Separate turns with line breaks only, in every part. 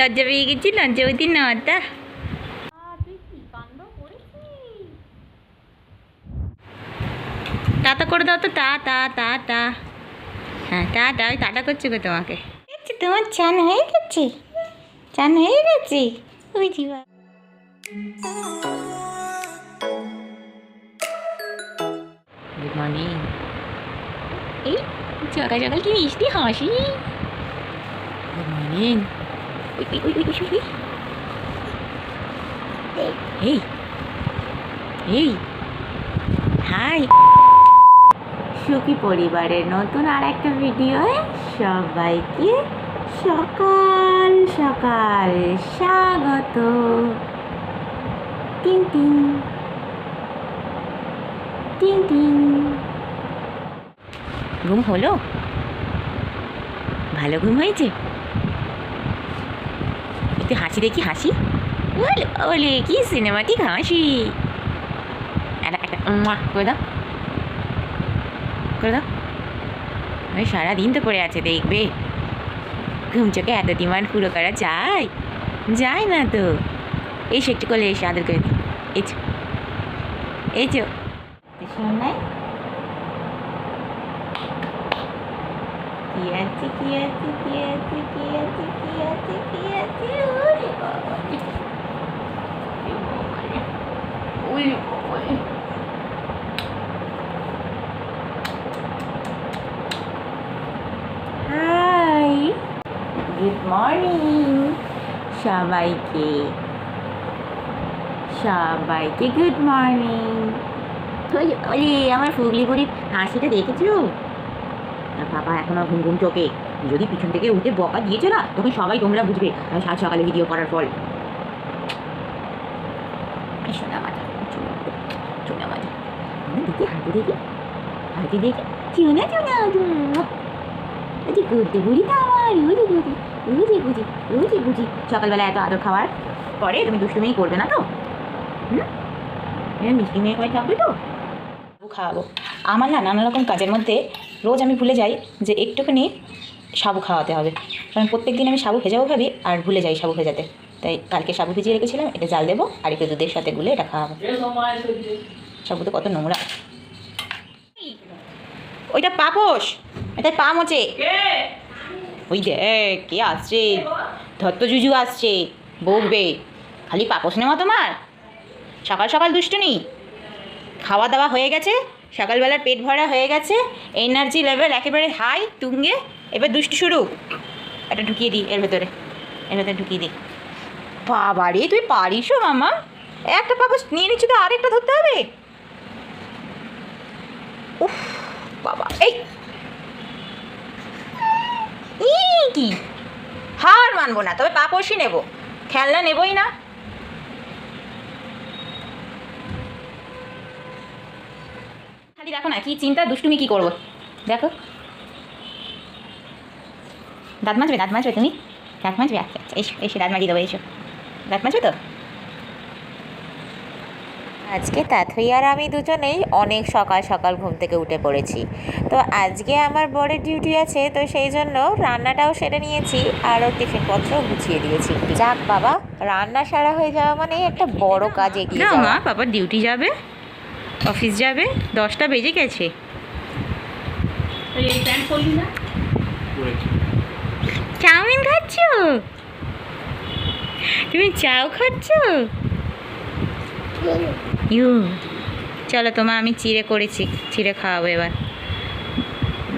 লজ্জা পেয়ে গেছি, লজ্জাবতী নটা। টাটা করে দাও তো, টা টা টা টা। হ্যাঁ টাটা, ওই টাটা করছে গো তোমাকে। তোমার চান হয়ে গেছে, চান হয়ে গেছে। ওই জিবা গুড মর্নিং। এই সকাল সকাল কি মিষ্টি হাসি। Good morning. এই এই হাই, সুখী পরিবারের নতুন আর একটা ভিডিওয়ে সবাইকে সকাল সকাল স্বাগত। টিং টিং টিং টিং। ঘুম হলো? ভালো ঘুম হয়েছে? একটু হাসি দেখি, হাসি। ওলে ওলে কি সিনেমাটিক হাসি। একটা করে দাও, করে দাও। ওই সারাদিন তো পড়ে আছে, দেখবে ঘুম চোখে এত ডিমান্ড পুরো করা যায়? যায় না তো। এই একটু করলে এসে আদর করে দিই। এই চো, এই চো শোনাই। কি আছে কি আছে কি আছে কি আছে কি আছে কি আছে? ওরে বাবা, ওরে বাবা। হাই, গুড মর্নিং সবাইকে, সবাইকে গুড মর্নিং। ওলে আমার ফুগলি করি হাসিটা দেখেছো? বাবা এখনো ঘুম ঘুম চোখে। যদি পিছন থেকে উঠে বকা দিয়েছে না, তখন সবাই তোমরা বুঝবে আমি সাত সকালে ভিডিও করার ফল। সোনা মাথা, সোনা মাথা দেখি, হাঁটু দেখি, হাঁটু দেখি। চুনা চুনা ওই গুড়তে বুড়ি না আমার, উজি গুজি উজি গুজি উজি গুজি। সকালবেলা এত আদর খাওয়ার পরে তুমি দুষ্টুমি করবে না তো? মিষ্টি মেয়ে হয়ে থাকবে তো? খাওয়াবো। আমার না নানা রকম কাজের মধ্যে রোজ আমি ভুলে যাই যে একটুখানি সাবু খাওয়াতে হবে, কারণ প্রত্যেক দিন আমি সাবু ভেজাবো ভাবি আর ভুলে যাই সাবু ভেজাতে। তাই কালকে সাবু ভিজিয়ে রেখেছিলাম, এটা জাল দেবো আর একটু দুধের সাথে গুলে এটা খাওয়াবো। সাবু তো কত নোংরা। ওইটা পাপোশ, এটা পা মোচে। ওই দেখ কে আসছে, ধত্ত জুজু আসছে, বকবে। খালি পাপোশ নেওয়া তোমার? সকাল সকাল দুষ্টুনি। খাওয়া দাওয়া হয়ে গেছে, সকালবেলার পেট ভরা হয়ে গেছে, এনার্জি লেভেল একেবারে হাই তুঙ্গে। এবার দুষ্টু শুরু। এটা ঢুকিয়ে দিই এর ভেতরে, এর ভেতরে ঢুকিয়ে দিই। বাবা রে তুই পারিসও মামা, একটা পাপোশ নিয়ে নিচ্ছি তো আরেকটা ধরতে হবে। উফ বাবা, এই কি হার মানবো না, তবে পাপোশই নেবো, খেলনা নেবই না। খালি দেখো না কি চিন্তা, দুষ্টুমি কি করবো দেখো। দাঁত মাজবে, দাঁত মাজবে তুমি? দাঁত মাজবে? আচ্ছা আচ্ছা, এসো এসে দাঁত মাজিয়ে দেবো, এসো। দাঁত মাজবে তো? আজকে তাথই আর আমি দুজনেই অনেক সকাল সকাল ঘুম থেকে উঠে পড়েছি। তো আজকে আমার বরের ডিউটি আছে, তো সেই জন্য রান্নাটাও সেরে নিয়েছি আর ওর টিফিনপত্রও গুছিয়ে দিয়েছি। যাক বাবা, রান্না সারা হয়ে যাওয়া মানে একটা বড় কাজ এগিয়ে যাওয়া। মা বাবা ডিউটি যাবে, অফিস যাবে, 10টা বেজে গেছে। চাউমিন খাচ্ছ তুমি? চাও খাচ্ছ? ইউ চলো তোমার আমি চিড়ে করেছি, চিড়ে খাওয়াবো এবার।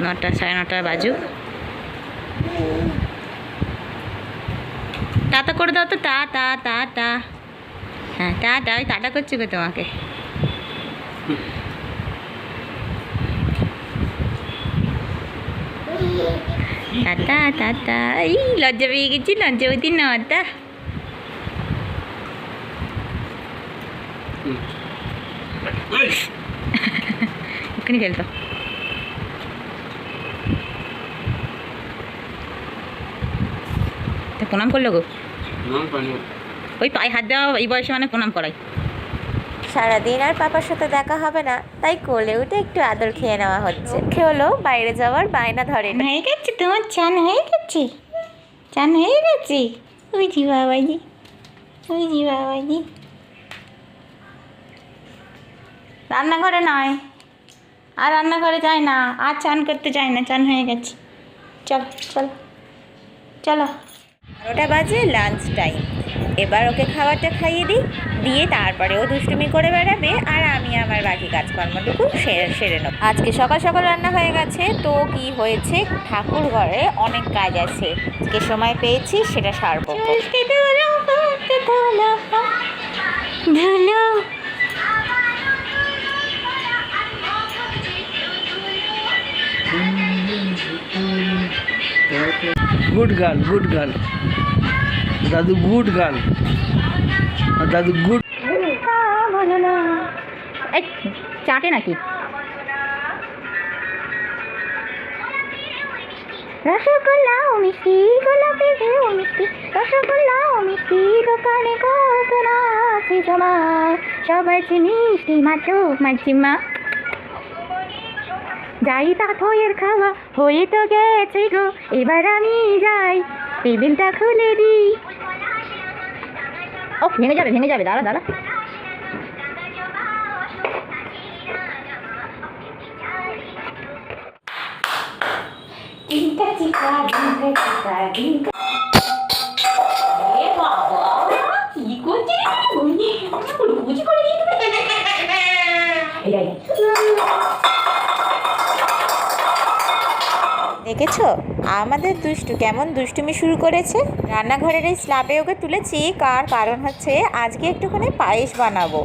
9টা 9:30 বাজুক। টাটা করে দাও তো, টা টা টা টা। হ্যাঁ টাটা, ওই টাটা করছে গো তোমাকে। Tata tata. এই লজ্জা পেয়ে গেছি, লজ্জাবতী নটা। এক্ষুনি ফেলতো। প্রণাম করলো গো? ওই পায়ে হাত দেওয়া এই বয়সে মানে প্রণাম করাই। সারাদিন আর পাপার সাথে দেখা হবে না, তাই কোলে উঠে একটু আদর খেয়ে নেওয়া হচ্ছে। হলো বাইরে যাওয়ার বায়না ধরে। হয়ে গেছে তোমার চান হয়ে গেছে? চান হয়ে গেছে? ওই জি বাবাজি, ওই জি বাবাজি। রান্নাঘরে নয়, আর রান্নাঘরে যায় না, আর চান করতে যায় না, চান হয়ে গেছে। চলো চলো চলো। 12টা বাজে, লাঞ্চ টাইম। এবার ওকে খাবারটা খাইয়ে দিই, দিয়ে তারপরে ও দুষ্টুমি করে বেড়াবে, আর আমি আমার বাকি কাজকর্মটুকু সেরে নেব। আজকে সকাল সকাল রান্না হয়ে গেছে, তো কি হয়েছে, ঠাকুর ঘরে অনেক কাজ আছে, আজকে সময় পেয়েছি সেটা সারবো।
গুড গার্ল, গুড গার্ল, দাদু গুড গার্ল, দাদু গুড।
এই চাটে নাকি? রসগোল্লা ও মিষ্টি, গোলাপি ও মিষ্টি, রসগোল্লা ও মিষ্টি, দোকানে কত না আছে জমা, সবাই মিষ্টি মাত্র মাঝিমা। যাই তা থয়ের খাওয়া হয়ে তো গেছে গো, এবার আমি যাই, টেবিলটা খুলে দিই। ও ভেঙে যাবে, ভেঙে যাবে, দাঁড়া দাঁড়া। ডিঙ্কা চিকা, ডিঙ্কা চিকা, ডিঙ্কা। এ বাবা, কি করছিস? কুচি করে দেখেছো আমাদের দুষ্টু কেমন দুষ্টুমি শুরু করেছে। রান্নাঘরের এই স্ল্যাবে ওকে তুলেছি, কারণ হচ্ছে আজকে একটুখানি পায়েস বানাবো।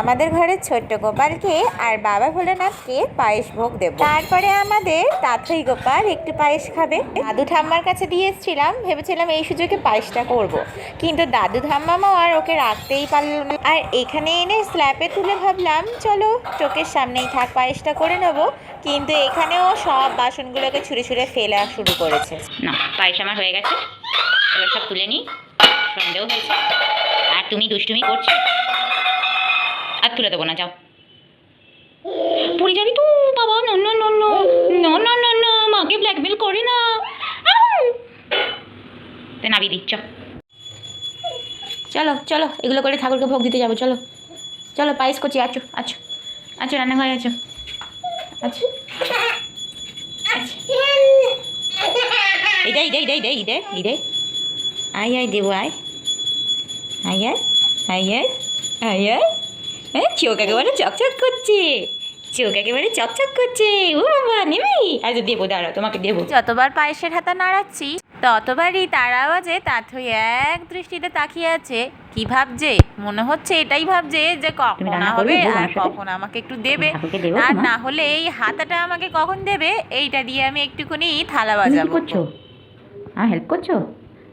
আমাদের ঘরের ছোট্ট গোপালকে আর বাবা ভোলানাথকে পায়েস ভোগ দেবো। তারপরে আমাদের তাথই গোপাল একটু পায়েস খাবে। দাদু ঠাম্মার কাছে দিয়ে এসেছিলাম, ভেবেছিলাম এই সুযোগে পায়েসটা করব, কিন্তু দাদু ঠাম্মাও আর ওকে রাখতেই পারলো না। আর এখানে এনে স্ল্যাবে তুলে ভাবলাম চলো চোখের সামনেই থাক, পায়েসটা করে নেবো। কিন্তু এখানেও সব বাসনগুলোকে ছুঁড়ে ছুঁড়ে ফেলা শুরু করেছে। না, পায়েস আমার হয়ে গেছে, এবার সব তুলে নিই। সন্দেহ হয়েছে আর তুমি দুষ্টুমি করছো, আর তুলে দেবো না, যাও। পড়ে যাবি তো বাবা, না না না না না না না না, মাকে ব্ল্যাকমেল করে না। তাই নাবি দিচ্ছ। চলো চলো, এগুলো করে ঠাকুরকে ভোগ দিতে যাবো। চলো চলো, পায়েস করছি। আছো আছো আছো, রান্নাঘরে আছো। আচ্ছা আয় আয় দেবো, আয় আয় আয় আয় আয় আয় আয়। হ্যাঁ, চোখ একেবারে চকচক করছে, চোখ একেবারে চকচক করছে। ও বাবা, নেবে? আচ্ছা দেবো, দাঁড়াও, তোমাকে দেবো। যতবার পায়েসের হাতা নাড়াচ্ছি ততবারই তার আওয়াজে তাথই এক দৃষ্টিতে তাকিয়ে আছে। কি ভাবছে? মনে হচ্ছে এটাই ভাবছে যে কখন হবে আর কখন আমাকে একটু দেবে, আর না হলে এই হাতাটা আমাকে কখন দেবে, এইটা দিয়ে আমি একটুখানি থালা বাজাবো। করছো? হ্যাঁ, হেল্প করছো?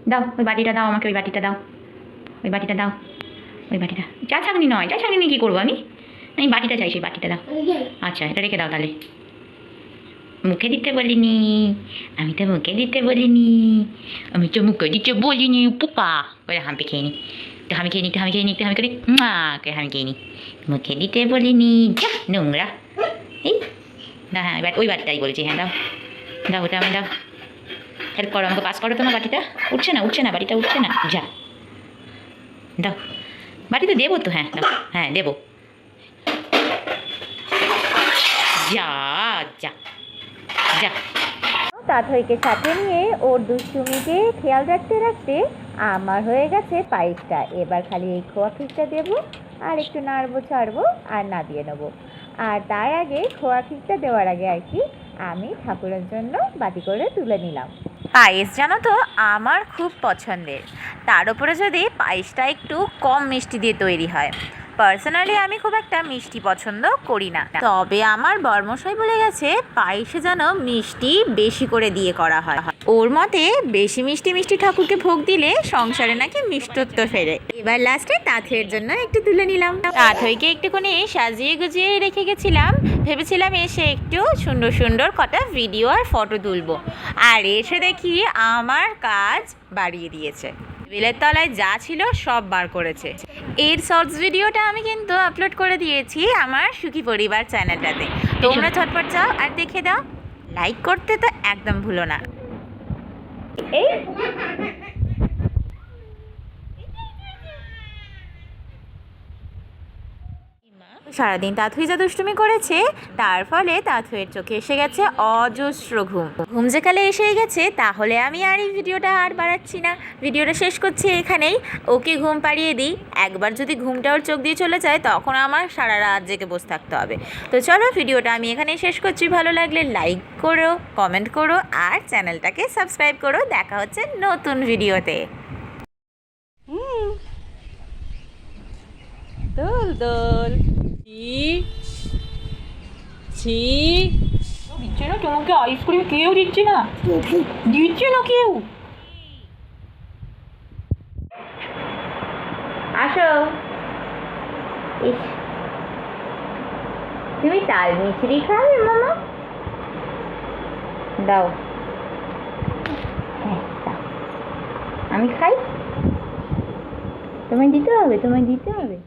দাও ওই বাটিটা, দাও আমাকে ওই বাটিটা, দাও ওই বাটিটা, দাও ওই বাটিটা। চা ছাঁকনি নয়, চা ছাঁকনি কী করবো আমি? আমি বাটিটা চাই, সেই বাটিটা দাও। আচ্ছা, এটা রেখে দাও তাহলে। মুখে দিতে বলিনি, আমি তো মুখে দিতে বলিনি, আমি তো মুখে দিতে বলিনি। পোকা করে হাম্পি খেয়ে নি, একটু হামি খেয়ে নি, একটু হামি খেয়ে নি, একটু হামি করে করে হামি খেয়ে নি। মুখে দিতে বলিনি, যা নোংরা। এই না, হ্যাঁ এবার ওই বাটিটাই বলেছি। হ্যাঁ দাও দাও, ওটা আমি দাও। হেল্প করো আমাকে, পাস করো। তোমার বাটিটা উঠছে না, উঠছে না, বাটিটা উঠছে না। যা দাও, বাটিতে দেবো তো। হ্যাঁ দাও, হ্যাঁ দেবো। যা যা যা। তাথইকে সাথে নিয়ে ওর দুষ্টুমিকে খেয়াল রাখতে রাখতে আমার হয়ে গেছে পায়েসটা। এবার খালি এই খোয়া খিরটা দেবো, আর একটু নাড়বো ছাড়বো, আর না দিয়ে নেবো। আর তার আগে খোয়া খিরটা দেওয়ার আগে আর কি আমি ঠাকুরের জন্য বাটি করে তুলে নিলাম। পায়েস জানো তো আমার খুব পছন্দের, তার উপরে যদি পায়েসটা একটু কম মিষ্টি দিয়ে তৈরি হয়। পার্সোনালি আমি খুব একটা মিষ্টি পছন্দ করি না, তবে আমার বর্মশাই বলে গেছে পায়েসে যেন মিষ্টি বেশি করে দিয়ে করা হয়। ওর মতে বেশি মিষ্টি মিষ্টি ঠাকুরকে ভোগ দিলে সংসারে নাকি মিষ্টত্ব ফেরে। এবার লাস্টে তাথইয়ের জন্য একটু তুলে নিলাম। তাথইকে একটুখানি সাজিয়ে গুজিয়ে রেখে গেছিলাম, ভেবেছিলাম এসে একটু সুন্দর সুন্দর কটা ভিডিও আর ফটো তুলবো, আর এসে দেখি আমার কাজ বাড়িয়ে দিয়েছে। টেবিলের তলায় যা ছিল সব বার করেছে। এর শর্টস ভিডিওটা আমি কিন্তু আপলোড করে দিয়েছি আমার সুখী পরিবার চ্যানেলটাতে, তোমরা ঝটপট যাও আর দেখে দাও। লাইক করতে তো একদম ভুলো না। এই সারাদিন তাথুই যা দুষ্টুমি করেছে, তার ফলে তাথুয়ের চোখে এসে গেছে অজস্র ঘুম। ঘুম যে কালে এসেই গেছে, তাহলে আমি আর এই ভিডিওটা আর বাড়াচ্ছি না, ভিডিওটা শেষ করছি এখানেই। ওকে ঘুম পাড়িয়ে দিই, একবার যদি ঘুমটা ওর চোখ দিয়ে চলে যায় তখন আমার সারা রাত জেগে বসে থাকতে হবে। তো চলো ভিডিওটা আমি এখানেই শেষ করছি। ভালো লাগলে লাইক করো, কমেন্ট করো আর চ্যানেলটাকে সাবস্ক্রাইব করো। দেখা হচ্ছে নতুন ভিডিওতে। দোল দোল ছি দিচ্ছে না তোমাকে আইসক্রিম, কেউ দিচ্ছে না, দিচ্ছে না কেউ। আসো, ইস তুমি তাল মিছরি খাবে মামা? দাও, হ্যাঁ দাও, আমি খাই। তোমায় দিতে হবে, তোমায় দিতে হবে।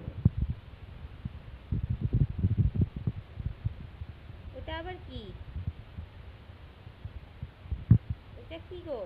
ওটা আবার কি? ওটা কি গো?